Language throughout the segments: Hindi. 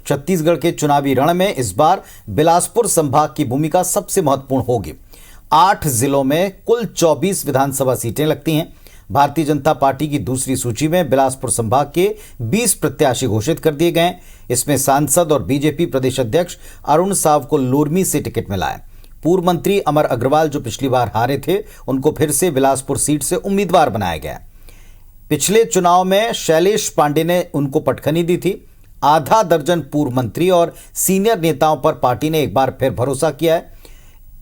छत्तीसगढ़ के चुनावी रण में इस बार बिलासपुर संभाग की भूमिका सबसे महत्वपूर्ण होगी। 8 जिलों में कुल 24 विधानसभा सीटें लगती हैं। भारतीय जनता पार्टी की दूसरी सूची में बिलासपुर संभाग के 20 प्रत्याशी घोषित कर दिए गए। इसमें सांसद और बीजेपी प्रदेश अध्यक्ष अरुण साव को लोरमी से टिकट मिला है। पूर्व मंत्री अमर अग्रवाल जो पिछली बार हारे थे, उनको फिर से बिलासपुर सीट से उम्मीदवार बनाया गया। पिछले चुनाव में शैलेश पांडे ने उनको पटखनी दी थी। आधा दर्जन पूर्व मंत्री और सीनियर नेताओं पर पार्टी ने एक बार फिर भरोसा किया है।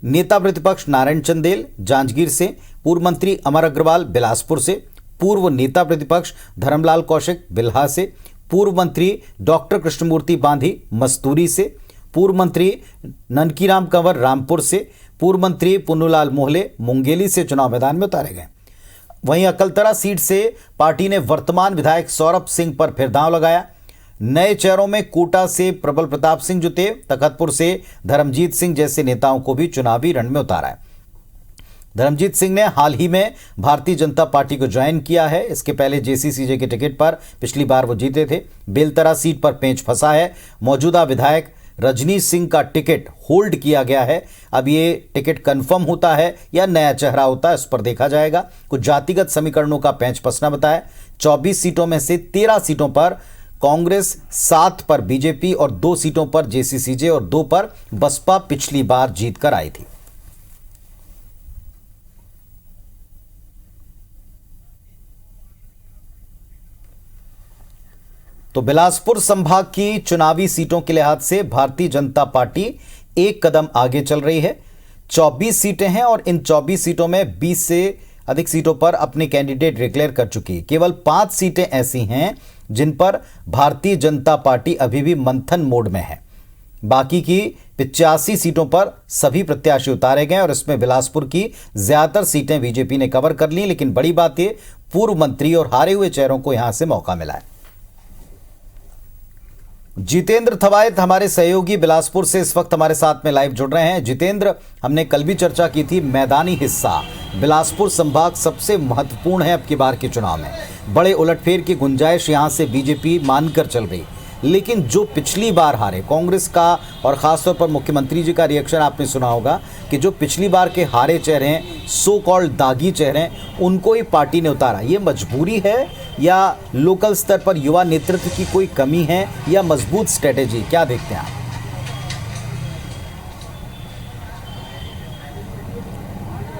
नेता प्रतिपक्ष नारायण चंदेल जांजगीर से, पूर्व मंत्री अमर अग्रवाल बिलासपुर से, पूर्व नेता प्रतिपक्ष धर्मलाल कौशिक बिल्हा से, पूर्व मंत्री डॉक्टर कृष्णमूर्ति बांधी मस्तूरी से, पूर्व मंत्री ननकीराम कंवर रामपुर से, पूर्व मंत्री पुन्नूलाल मोहले मुंगेली से चुनाव मैदान में उतारे गए। वहीं अकलतरा सीट से पार्टी ने वर्तमान विधायक सौरभ सिंह पर फिर दांव लगाया। नए चेहरों में कोटा से प्रबल प्रताप सिंह जुटे, तखतपुर से धर्मजीत सिंह जैसे नेताओं को भी चुनावी रण में उतारा है। धर्मजीत सिंह ने हाल ही में भारतीय जनता पार्टी को ज्वाइन किया है। इसके पहले जेसीसीजे के टिकट पर पिछली बार वो जीते थे। बेलतरा सीट पर पेंच फंसा है। मौजूदा विधायक रजनीश सिंह का टिकट होल्ड किया गया है। अब ये टिकट कंफर्म होता है या नया चेहरा होता है, इस पर देखा जाएगा। कुछ जातिगत समीकरणों का पेंच फंसना बताया। 24 सीटों में से 13 सीटों पर कांग्रेस, 7 पर बीजेपी और 2 सीटों पर जेसीसीजे और 2 पर बसपा पिछली बार जीतकर आई थी। तो बिलासपुर संभाग की चुनावी सीटों के लिहाज से भारतीय जनता पार्टी एक कदम आगे चल रही है। 24 सीटें हैं और इन 24 सीटों में 20 से अधिक सीटों पर अपने कैंडिडेट डिक्लेयर कर चुकी है। केवल 5 सीटें ऐसी हैं जिन पर भारतीय जनता पार्टी अभी भी मंथन मोड में है। बाकी की 85 सीटों पर सभी प्रत्याशी उतारे गए और इसमें बिलासपुर की ज्यादातर सीटें बीजेपी ने कवर कर ली। लेकिन बड़ी बात यह, पूर्व मंत्री और हारे हुए चेहरों को यहां से मौका मिला है। जितेंद्र थवायत हमारे सहयोगी बिलासपुर से इस वक्त हमारे साथ में लाइव जुड़ रहे हैं। जितेंद्र, हमने कल भी चर्चा की थी, मैदानी हिस्सा बिलासपुर संभाग सबसे महत्वपूर्ण है अब की बार के चुनाव में। बड़े उलटफेर की गुंजाइश यहां से बीजेपी मानकर चल रही, लेकिन जो पिछली बार हारे कांग्रेस का और खासतौर पर मुख्यमंत्री जी का रिएक्शन आपने सुना होगा कि जो पिछली बार के हारे चेहरे हैं, सो कॉल्ड दागी चेहरे हैं, उनको ही पार्टी ने उतारा। ये मजबूरी है या लोकल स्तर पर युवा नेतृत्व की कोई कमी है या मजबूत स्ट्रेटेजी, क्या देखते हैं आप?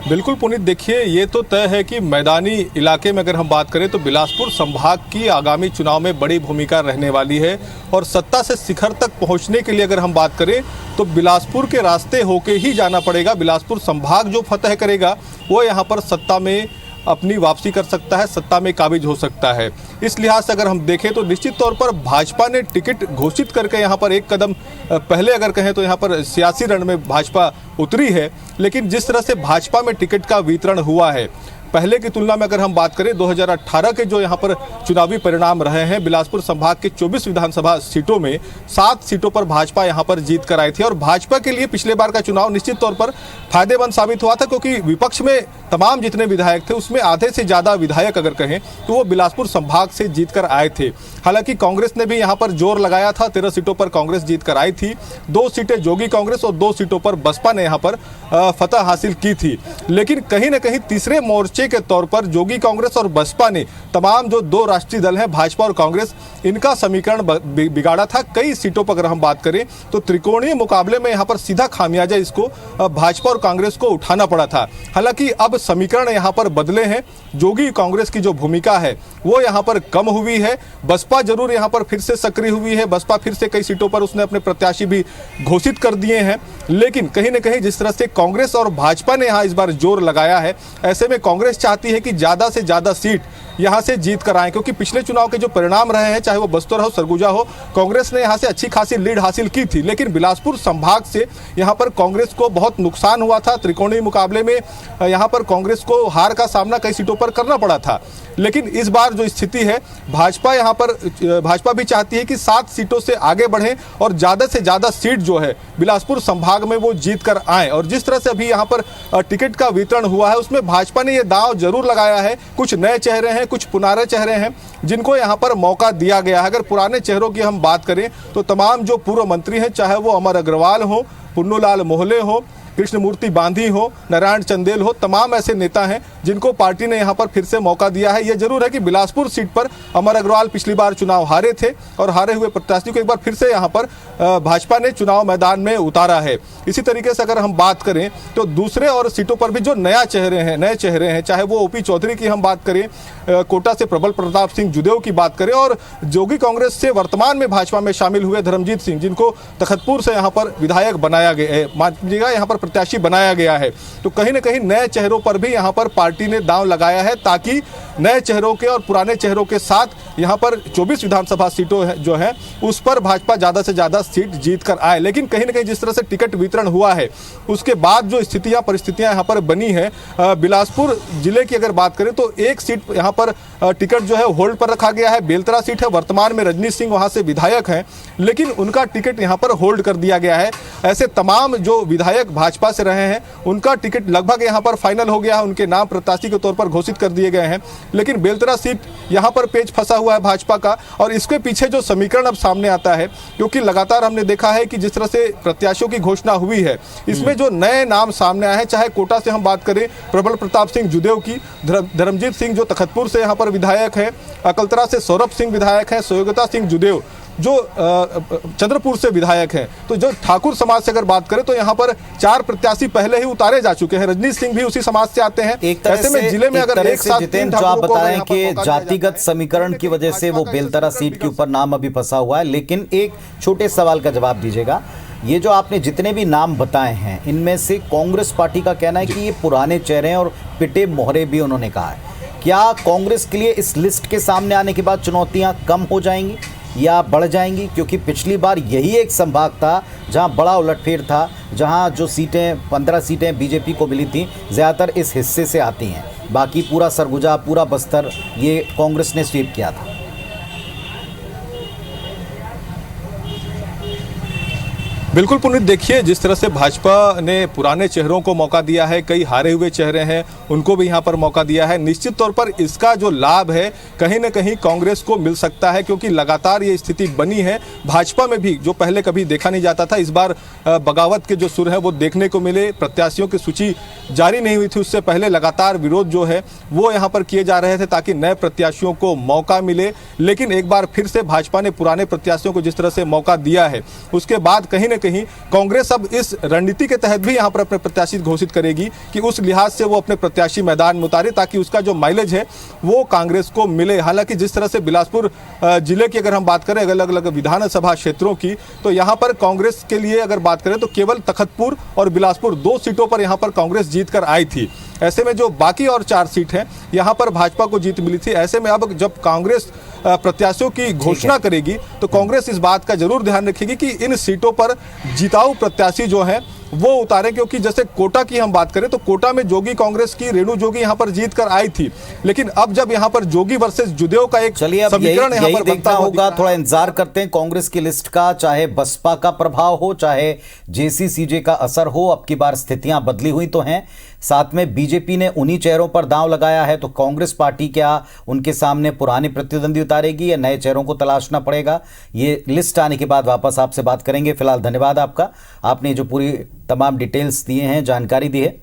बिल्कुल पुनीत, देखिए ये तो तय है कि मैदानी इलाके में अगर हम बात करें तो बिलासपुर संभाग की आगामी चुनाव में बड़ी भूमिका रहने वाली है। और सत्ता से शिखर तक पहुंचने के लिए अगर हम बात करें तो बिलासपुर के रास्ते होके ही जाना पड़ेगा। बिलासपुर संभाग जो फतह करेगा वो यहाँ पर सत्ता में अपनी वापसी कर सकता है, सत्ता में काबिज हो सकता है। इस लिहाज से अगर हम देखें तो निश्चित तौर पर भाजपा ने टिकट घोषित करके यहाँ पर एक कदम पहले अगर कहें तो यहाँ पर सियासी रण में भाजपा उतरी है। लेकिन जिस तरह से भाजपा में टिकट का वितरण हुआ है पहले की तुलना में अगर हम बात करें 2018 के जो यहाँ पर चुनावी परिणाम रहे हैं, बिलासपुर संभाग के 24 विधानसभा सीटों में 7 सीटों पर भाजपा यहाँ पर जीत कर आई थी। और भाजपा के लिए पिछले बार का चुनाव निश्चित तौर पर फायदेमंद साबित हुआ था, क्योंकि विपक्ष में तमाम जितने विधायक थे उसमें आधे से ज़्यादा विधायक अगर कहें तो वो बिलासपुर संभाग से जीत कर आए थे। हालांकि कांग्रेस ने भी यहाँ पर जोर लगाया था, 13 सीटों पर कांग्रेस जीत कर आई थी। 2 सीटें जोगी कांग्रेस और 2 सीटों पर बसपा ने यहाँ पर फतह हासिल की थी। लेकिन कहीं ना कहीं तीसरे मोर्चे के तौर पर जोगी कांग्रेस और बसपा ने तमाम जो 2 राष्ट्रीय दल हैं भाजपा और कांग्रेस, इनका समीकरण बिगाड़ा था। कई सीटों पर अगर हम बात करें तो त्रिकोणीय मुकाबले में यहाँ पर सीधा खामियाजा इसको भाजपा और कांग्रेस को उठाना पड़ा था। हालांकि अब समीकरण यहाँ पर बदले हैं। जोगी कांग्रेस की जो भूमिका है वो यहाँ पर कम हुई है। बसपा जरूर यहाँ पर फिर से सक्रिय हुई है। बसपा फिर से कई सीटों पर उसने अपने प्रत्याशी भी घोषित कर दिए हैं। लेकिन कहीं ना कहीं जिस तरह से कांग्रेस और भाजपा ने यहाँ इस बार जोर लगाया है, ऐसे में कांग्रेस चाहती है कि ज्यादा से ज्यादा सीट यहां से जीत कर आए, क्योंकि पिछले चुनाव के जो परिणाम रहे हैं, चाहे वो बस्तर हो सरगुजा हो, कांग्रेस ने यहां से अच्छी खासी लीड हासिल की थी। लेकिन बिलासपुर संभाग से यहां पर कांग्रेस को बहुत नुकसान हुआ था। त्रिकोणीय मुकाबले में यहां पर कांग्रेस को हार का सामना कई सीटों पर करना पड़ा था। लेकिन इस बार जो स्थिति है, भाजपा भी चाहती है कि 7 सीटों से आगे बढ़ें और ज़्यादा से ज़्यादा सीट जो है बिलासपुर संभाग में वो जीत कर आए। और जिस तरह से अभी यहाँ पर टिकट का वितरण हुआ है उसमें भाजपा ने ये दांव जरूर लगाया है। कुछ नए चेहरे हैं, कुछ पुराने चेहरे हैं जिनको यहाँ पर मौका दिया गया है। अगर पुराने चेहरों की हम बात करें तो तमाम जो पूर्व मंत्री हैं, चाहे वो अमर अग्रवाल हो, पुन्नूलाल मोहले हो, कृष्णमूर्ति बांधी हो, नारायण चंदेल हो, तमाम ऐसे नेता हैं जिनको पार्टी ने यहां पर फिर से मौका दिया है। यह जरूर है कि बिलासपुर सीट पर अमर अग्रवाल पिछली बार चुनाव हारे थे और हारे हुए प्रत्याशी को एक बार फिर से यहां पर भाजपा ने चुनाव मैदान में उतारा है। इसी तरीके से अगर हम बात करें तो दूसरे और सीटों पर भी जो नए चेहरे हैं, चाहे वो ओपी चौधरी की हम बात करें, कोटा से प्रबल प्रताप सिंह जुदेव की बात करें, और जोगी कांग्रेस से वर्तमान में भाजपा में शामिल हुए धर्मजीत सिंह, जिनको तखतपुर से यहाँ पर विधायक बनाया गया है, मानिएगा यहाँ पर प्रत्याशी बनाया गया है। तो कहीं ना कहीं नए चेहरों पर भी यहाँ पर पार्टी ने दांव लगाया है ताकि नए चेहरों के और पुराने चेहरों के साथ यहाँ पर 24 विधानसभा सीटों जो है उस पर भाजपा ज़्यादा से ज़्यादा सीट जीत कर आए। लेकिन कहीं ना कहीं जिस तरह से टिकट वितरण हुआ है उसके बाद जो परिस्थितियां यहाँ पर बनी है, बिलासपुर जिले की अगर बात करें तो एक सीट यहाँ पर टिकट जो है होल्ड पर रखा गया है। बेलतरा सीट है, वर्तमान में रजनीश सिंह वहाँ से विधायक हैं, लेकिन उनका टिकट यहाँ पर होल्ड कर दिया गया है। ऐसे तमाम जो विधायक भाजपा से रहे हैं उनका टिकट लगभग यहाँ पर फाइनल हो गया है, उनके नाम प्रत्याशी के तौर पर घोषित कर दिए गए हैं। लेकिन बेलतरा सीट यहाँ पर पेच फंसा हुआ है भाजपा का, और इसके पीछे जो समीकरण अब सामने आता है, क्योंकि लगातार हमने देखा है कि जिस तरह से प्रत्याशियों की घोषणा हुई है इसमें जो नए नाम सामने आए हैं, चाहे कोटा से हम बात करें प्रबल प्रताप सिंह जुदेव की, धर्मजीत सिंह जो तखतपुर से यहाँ पर विधायक है, अकलतरा से सौरभ सिंह विधायक है, सुयोग्यता सिंह जुदेव जो चंद्रपुर से विधायक हैं, तो जो ठाकुर समाज से अगर बात करें तो यहाँ पर 4 प्रत्याशी पहले ही उतारे जा चुके हैं। रजनीश सिंह भी उसी समाज से आते हैं। ऐसे में जिले में अगर एक साथ जितेंद्र जो आप बता रहे हैं कि जातिगत समीकरण की वजह से वो बेलतरा सीट के ऊपर नाम अभी फंसा हुआ है, लेकिन एक छोटे सवाल का जवाब दीजिएगा। ये जो आपने जितने भी नाम बताए हैं इनमें से कांग्रेस पार्टी का कहना है कि ये पुराने चेहरे हैं और पिटे मोहरे भी उन्होंने कहा है। क्या कांग्रेस के लिए इस लिस्ट के सामने आने के बाद चुनौतियां कम हो जाएंगी या बढ़ जाएंगी? क्योंकि पिछली बार यही एक संभाग था जहां बड़ा उलटफेर था, जहां जो सीटें 15 सीटें बीजेपी को मिली थी ज़्यादातर इस हिस्से से आती हैं, बाकी पूरा सरगुजा, पूरा बस्तर ये कांग्रेस ने स्वीप किया था। बिल्कुल पुनीत, देखिए जिस तरह से भाजपा ने पुराने चेहरों को मौका दिया है, कई हारे हुए चेहरे हैं उनको भी यहाँ पर मौका दिया है, निश्चित तौर पर इसका जो लाभ है कहीं ना कहीं कांग्रेस को मिल सकता है, क्योंकि लगातार ये स्थिति बनी है भाजपा में भी जो पहले कभी देखा नहीं जाता था। इस बार बगावत के जो सुर है वो देखने को मिले, प्रत्याशियों की सूची जारी नहीं हुई थी उससे पहले लगातार विरोध जो है वो यहाँ पर किए जा रहे थे ताकि नए प्रत्याशियों को मौका मिले। लेकिन एक बार फिर से भाजपा ने पुराने प्रत्याशियों को जिस तरह से मौका दिया है उसके बाद कहीं ना कहीं कांग्रेस अब इस रणनीति के तहत भी यहां पर अपने प्रत्याशी घोषित करेगी कि उस लिहाज से वो अपने प्रत्याशी मैदान में उतारे ताकि उसका जो माइलेज है वो कांग्रेस को मिले। हालांकि जिस तरह से बिलासपुर जिले की अगर हम बात करें अलग अलग विधानसभा क्षेत्रों की, तो यहां पर कांग्रेस के लिए अगर बात करें तो केवल तखतपुर और बिलासपुर 2 सीटों पर यहां पर कांग्रेस जीत कर आई थी। ऐसे में जो बाकी और 4 सीट हैं यहां पर भाजपा को जीत मिली थी। ऐसे में अब जब कांग्रेस प्रत्याशियों की घोषणा करेगी तो कांग्रेस इस बात का जरूर ध्यान रखेगी कि इन सीटों पर जिताऊ प्रत्याशी जो हैं वो उतारे, क्योंकि जैसे कोटा की हम बात करें तो कोटा में जोगी कांग्रेस की रेणु जोगी यहां पर जीत कर आई थी, लेकिन अब जब यहां पर जोगी वर्सेस जुदेव का एक समीकरण यहां पर देखना होगा, थोड़ा इंतजार करते हैं कांग्रेस की लिस्ट का, चाहे बसपा का प्रभाव हो चाहे जेसीसीजे का असर हो। अब की बार स्थितियां बदली हुई तो हैं, साथ में बीजेपी ने उन्हीं चेहरों पर दांव लगाया है, तो कांग्रेस पार्टी क्या उनके सामने पुराने प्रतिद्वंदी उतारेगी या नए चेहरों को तलाशना पड़ेगा? ये लिस्ट आने के बाद वापस आपसे बात करेंगे। फिलहाल धन्यवाद आपका, आपने जो पूरी तमाम डिटेल्स दिए हैं, जानकारी दी है।